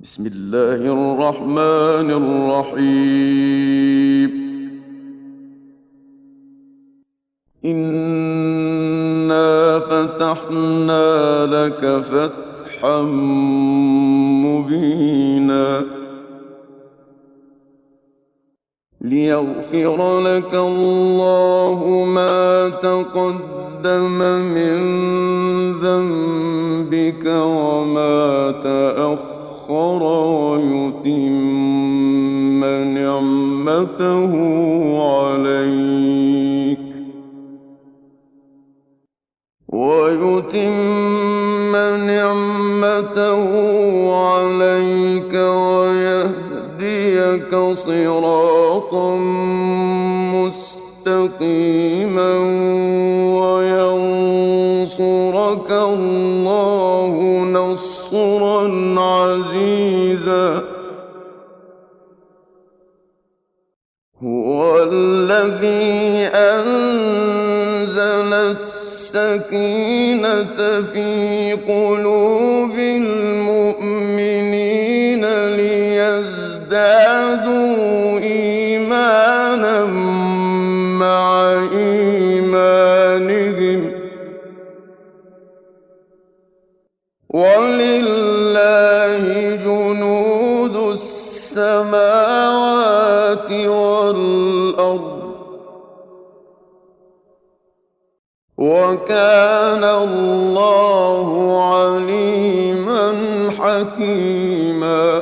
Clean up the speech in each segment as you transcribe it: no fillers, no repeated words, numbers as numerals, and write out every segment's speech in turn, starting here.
بسم الله الرحمن الرحيم. إنا فتحنا لك فتحا مبينا ليغفر لك الله ما تقدم من ذنبك وما تأخر ويتم نعمته عليك ويهديك صراطا مستقيما وينصرك الله نصرا عزيزا. هو الذي أنزل السكينة في قلوب المؤمنين ليزدادوا إيمانا مع إيمانهم ولله جنود السماوات والأرض وكان الله عليما حكيما.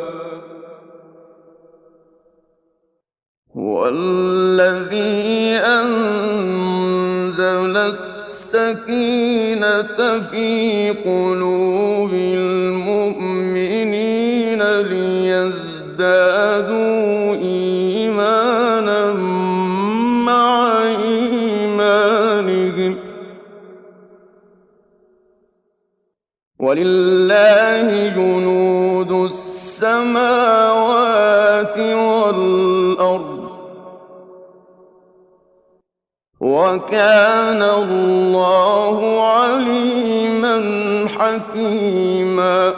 هو الذي أنزل السكينة في قلوب المؤمنين ليزدادوا إيمانا مع إيمانهم ولله جنود السماوات والأرض وكان الله عليما حكيما.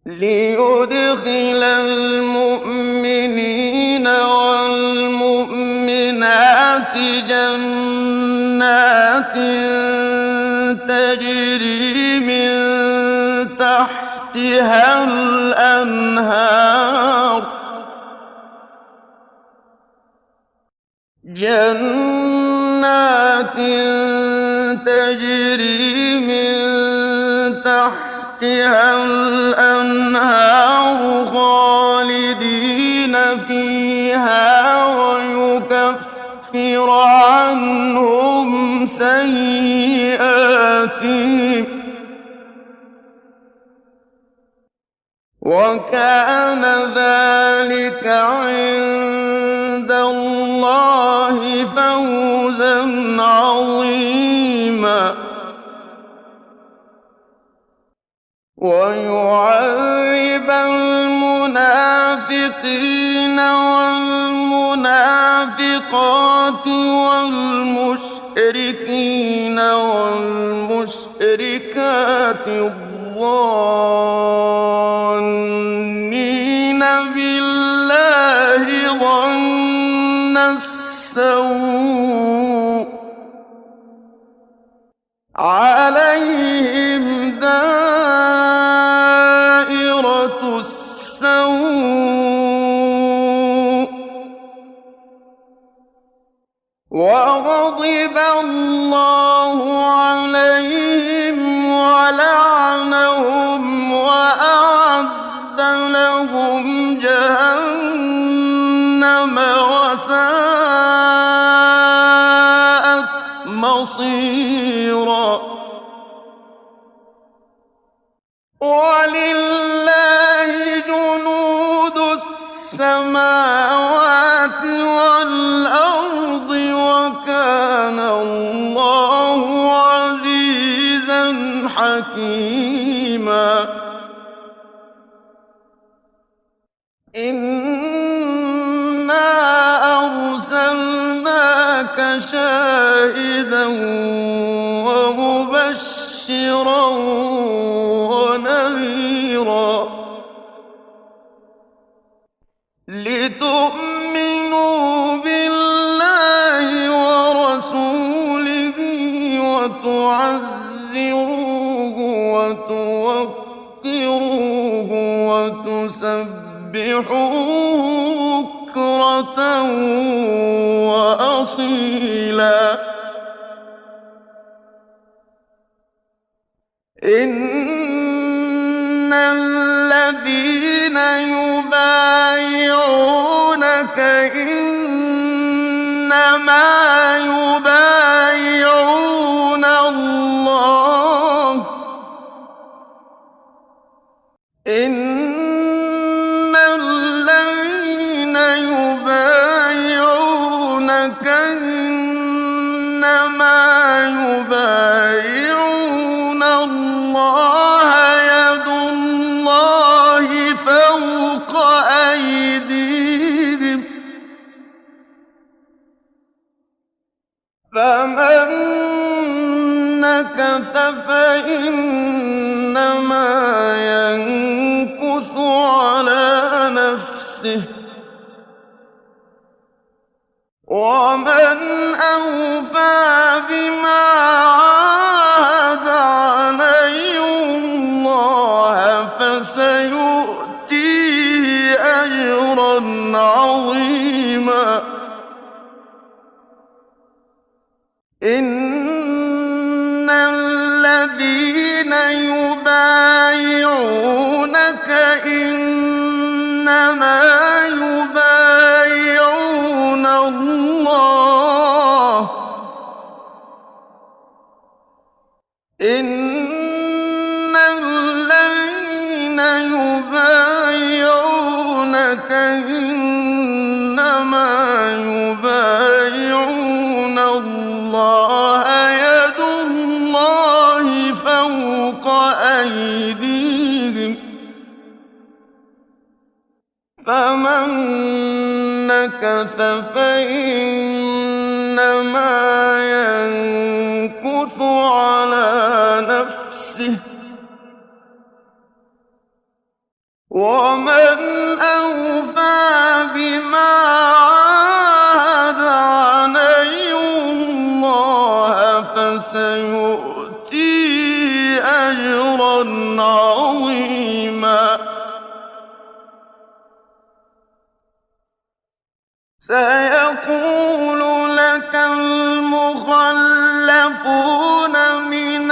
ليدخل المؤمنين والمؤمنات جنات تجري من تحتها الأنهار خالدين فيها ويكفر عنهم سيئاتهم وكان ذلك عند الله فوزا عظيما. ويعذب المنافقين والمنافقات والمشركين والمشركات الظانين بالله ظن السوء عليهم دائرة السوء وغضب الله عليهم ولعنهم وأعد لهم جهنم وساءت مصيرا. ولله جنود السماوات والأرض وكان الله عزيزا حكيما. إنا أرسلناك شاهدا ومبشرا ونذيرا لِتُؤْمِنُوا بِاللَّهِ وَرَسُولِهِ وَتُعَزِّرُوهُ وَتُوَقِّرُوهُ وَتُسَبِّحُوهُ بُكْرَةً وَأَصِيلًا إِنَّ الَّذِينَ يُبَايِعُونَكَ إِنَّمَا يُبَايِعُونَ اللَّهَ إِنَّ الَّذِينَ يُبَايِعُونَكَ إِنَّمَا يُبَايِعُونَ اللَّهَ يَدُ اللَّهِ فَوْقَ أَيْدِيهِمْ ۚ فَمَن نَّكَثَ فَإِنَّمَا يَنكُثُ عَلَىٰ نَفْسِهِ ۖ وَمَنْ أَوْفَىٰ بِمَا عَاهَدَ عَلَيْهِ اللَّهَ فَسَيُؤْتِيهِ أَجْرًا عَظِيمًا إِنَّ الَّذِينَ يُبَايِعُونَكَ إِنَّمَا يُبَايِعُونَ اللَّهَ إِنَّ الَّذِينَ يُبَايِعُونَكَ إِنَّمَا يُبَايِعُونَ اللَّهَ يَدُ اللَّهِ فَوْقَ أَيْدِيهِمْ ۚ فَمَن نَّكَثَ فَإِنَّمَا يَنكُثُ عَلَىٰ نَفْسِهِ ۖ وَمَنْ أَوْفَىٰ بِمَا عَاهَدَ عَلَيْهِ اللَّهَ فَسَيُؤْتِيهِ أَجْرًا عَظِيمًا سَيَقُولُ لَكَ الْمُخَلَّفُونَ مِنَ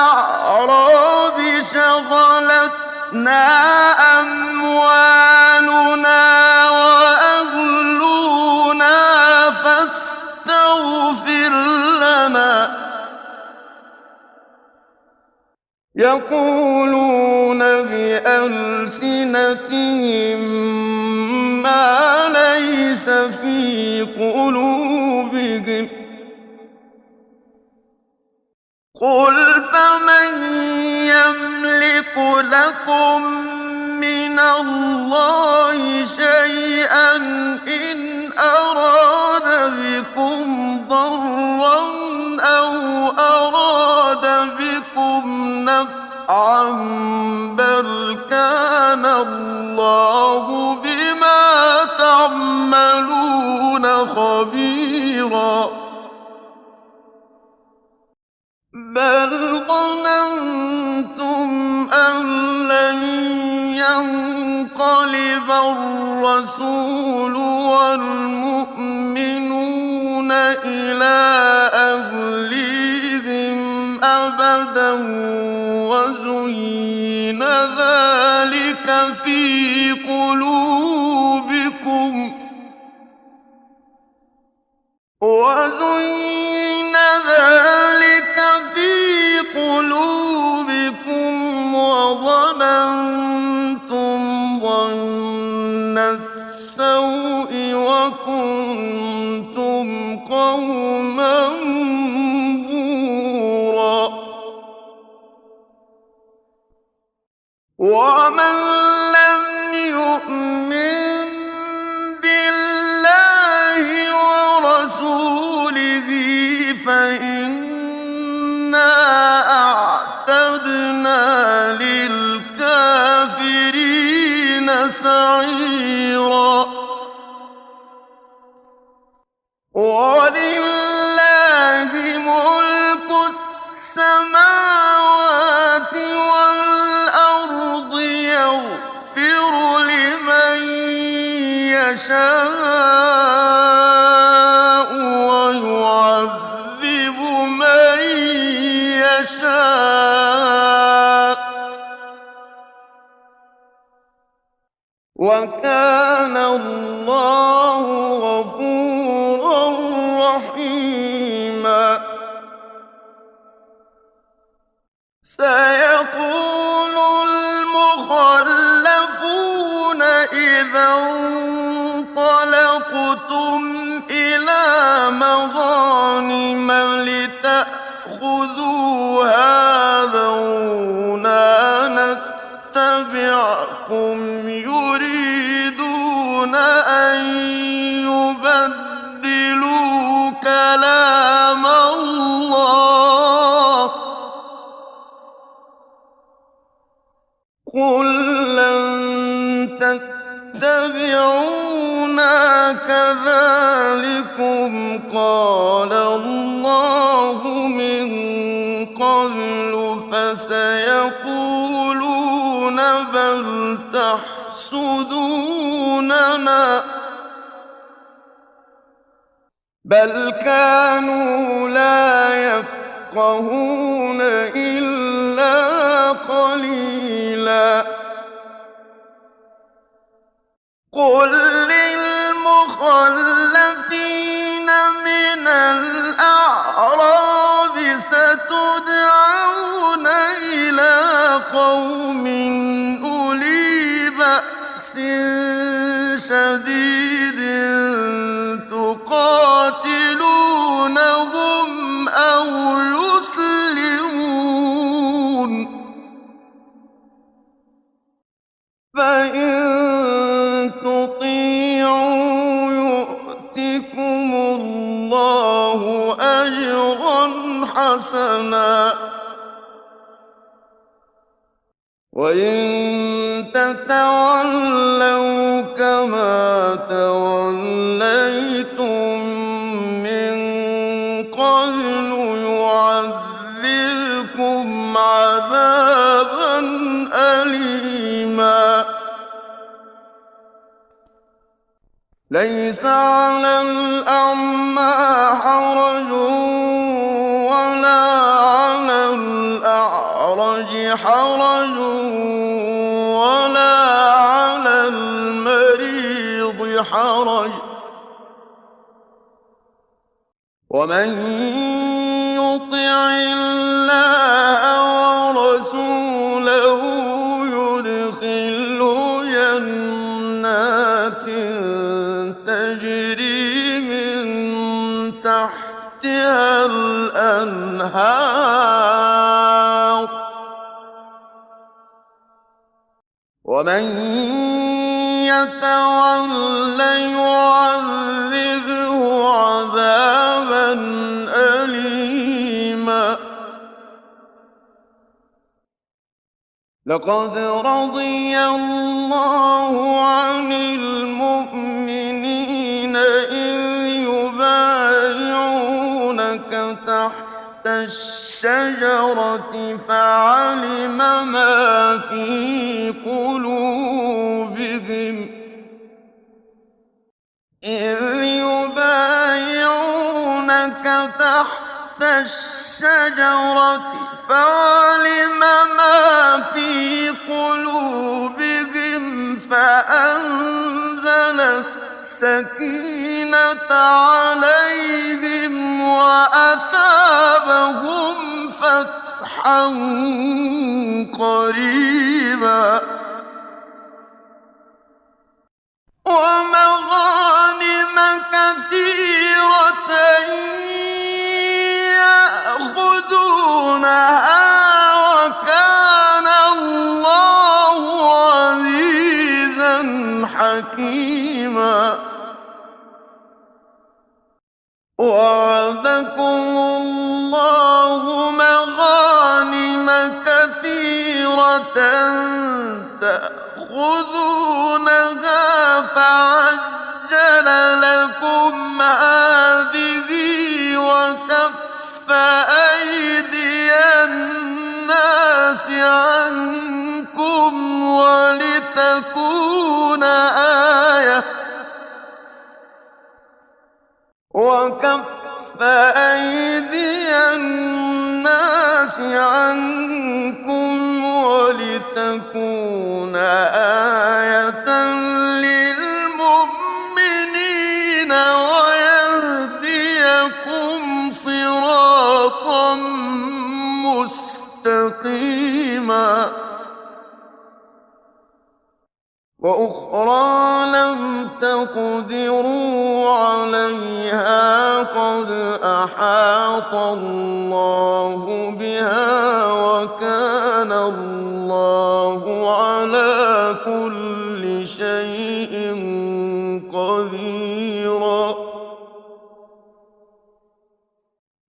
الْأَعْرَابِ شَغَلَتْنَا أَمْوَالُنَا وَأَهْلُونَا فَاسْتَغْفِرْ لَنَا ۚ يَقُولُونَ بِأَلْسِنَتِهِم مَّا لَيْسَ فِي قُلُوبِهِمْ ۚ قُلْ فَمَن يَمْلِكُ لَكُم مِّنَ اللَّهِ شَيْئًا إِنْ أَرَادَ بِكُمْ ضَرًّا أَوْ أَرَادَ بِكُمْ نَفْعًا ۚ بَلْ كَانَ اللَّهُ بِمَا تَعْمَلُونَ خَبِيرًا بَلْ ظَنَنتُمْ أَن لَّن يَنقَلِبَ الرَّسُولُ وَالْمُؤْمِنُونَ إِلَىٰ أَهْلِيهِمْ أَبَدًا وَزُيِّنَ ذَٰلِكَ فِي قُلُوبِكُمْ وَظَنَنتُمْ ظَنَّ السَّوْءِ وَكُنتُمْ قَوْمًا بُورًا وَمَن لَّمْ يُؤْمِن بِاللَّهِ وَرَسُولِهِ فَإِنَّا أَعْتَدْنَا لِلْكَافِرِينَ سَعِيرًا يشاء وكان الله غفورا رحيما سيقول المخلفون إذا انطلقتم إلى مغانم لتأخذوها ذرونا نتبعكم يريدون أن يبدلوا كلام الله قل لن تتبعونا كذلكم قال الله من قبل فسيقولون بل تحسدوننا بل كانوا لا يفقهون إلا قليلا قل للمخلفين من الأعراب ستدعون إلى قوم أولي بأس شديد تقاتلونهم أو يسلمون فإن تطيعوا يؤتكم الله أجرا حسنا وإن تتولوا كما توليتم من قبل يعذبكم عذابا أليما ليس على الأعمى حرج ولا على الأعرج حرج ولا على المريض حرج ومن يطع الله ورسوله يدخله جنات تجري من تحتها الأنهار ومن يتول يعذبه عذابا أليما لقد رضي الله عن المؤمنين إذ يبايعونك تحت الشجرة فعلم ما في قلوبهم إذ يبايعونك تحت الشجرة فعلم ما في قلوبهم فأنزل السكينة عليهم وأثابهم فتحا قريبا ومغانم كثيرة يأخذونها وكان الله عزيزا حكيما وعدكم الله مغانم كثيرة تأخذونها فعجل لكم هذه وكف أيدي الناس عنكم ولتكون آية وكف أيدي الناس عنكم ولتكون آية للمؤمنين ويهديكم صراطا مستقيما وأخرى لم تقدروا عليها قد أحاط الله بها وكان الله على كل شيء قديرا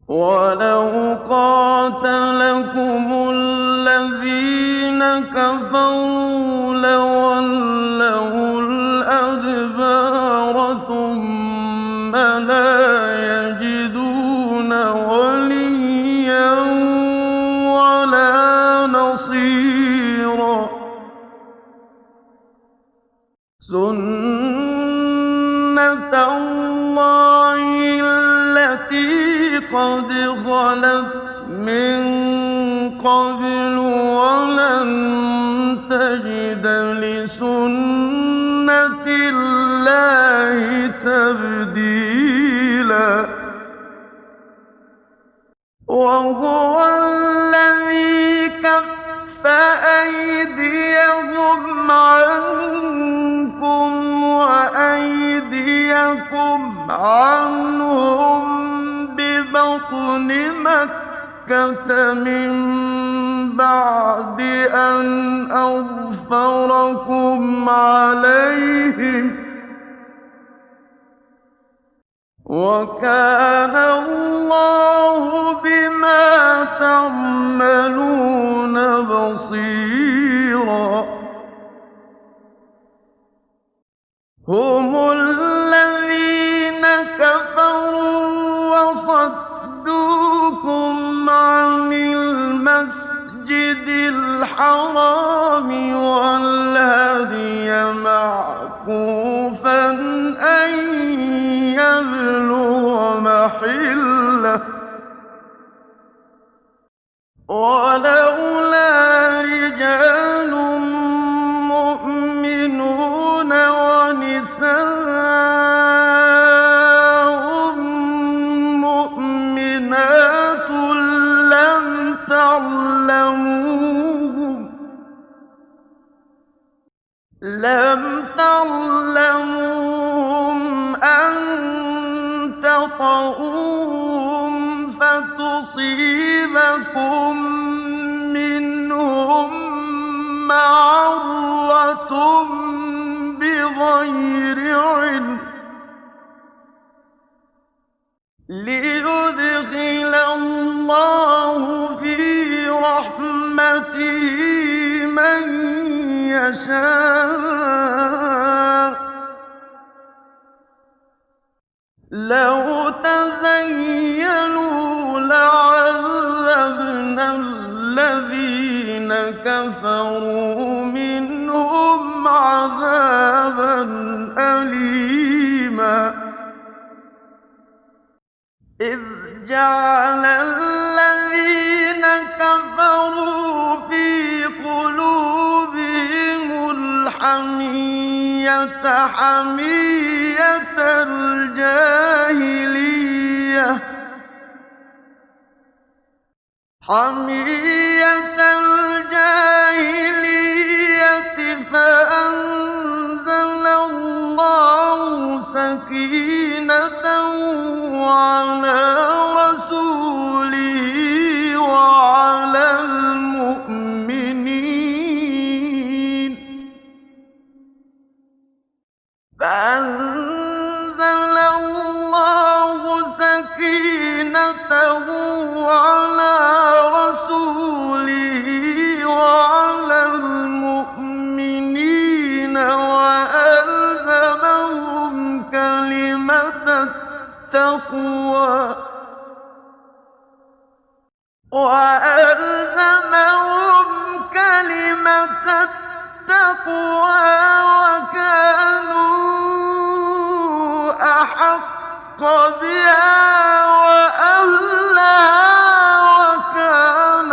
ولو قاتلكم الذين كفروا لولوا الأدبار ثم لا يجدون وليا ولا نصيرا سنة الله التي قد خلت من قبل ولن تجد لسنة الله تبديلا وهو الذي كف أيديهم عنكم وأيديكم عنهم ببطن مكة من بعد أن أظفركم عليهم وكان الله بما تعملون بصيرا هم الذين كفروا وصدوكم عن المسجد الحرام والهدي معكوفا أن يبلغ محله ولولا رجال مؤمنون ونساء مؤمنات لم تعلموهم أن تطؤوهم فتصيبكم منهم معرة بغير علم ليدخل الله في رحمته من يشاء لو تزينوا لعذبنا الذين كفروا منهم عذابا أليما إذ جعل الذين كفروا في قلوبهم الحمية حمية الجاهلية فأنزل الله سكينته على رسوله وعلى المؤمنين فأنزل الله سكينته على رسوله وعلى المؤمنين وألزمهم كلمة التقوى وكانوا أحق بها وأهلها وكان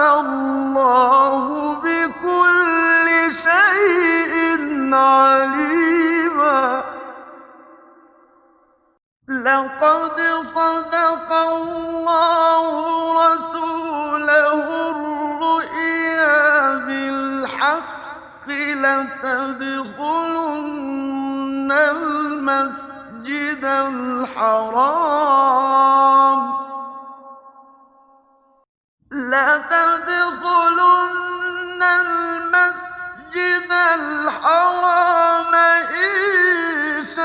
لتدخلن المسجد الحرام إن شاء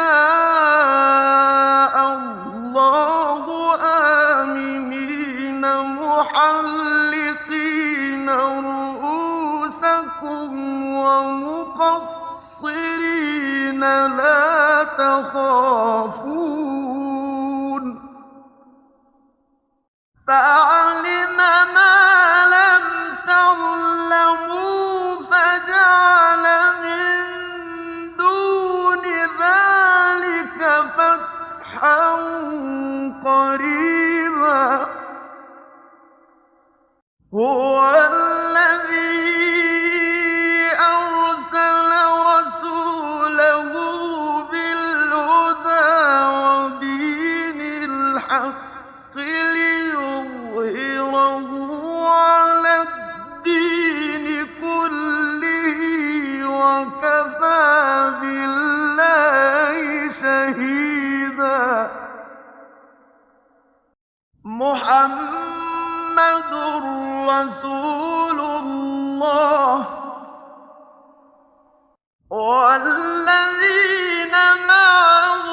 الله آمنين محلقين رؤوسكم ومقصرين لا تخافون فعلم ما لم تعلموا فجعل من دون ذلك فتحا قريبا هو الذي أرسل رسوله بالهدى ودين الحق ليظهره على الدين كله وكفى بالله شهيدا محمد رسول الله والذين معه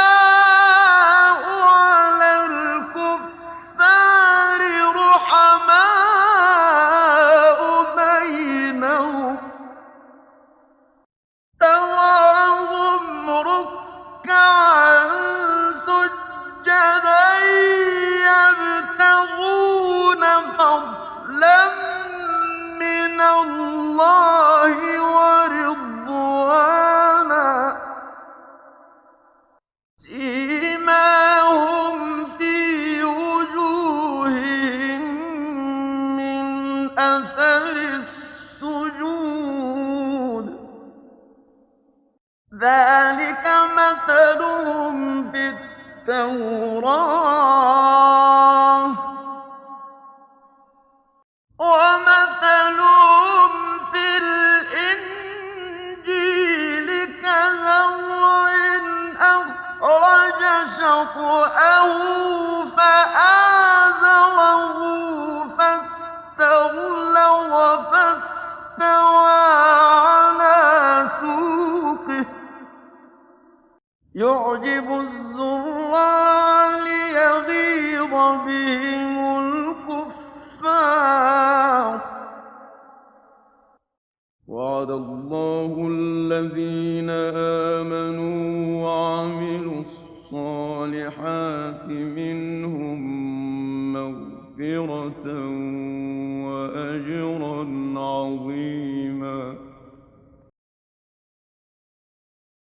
أشداء على الكفار رحماء بينهم تراهم ركعا سجدا يبتغون فضلا من الله ورضوانا سيماهم في وجوههم من أثر السجود ذلك مثلهم في التوراة ومثلهم في الإنجيل كزرع أخرج شطأه فآزره فاستغلظ فاستوى على سوقه يعجب الزراع ليغيظ بهم الكفار وعد الله الذين آمنوا وعملوا الصالحات منهم مغفرة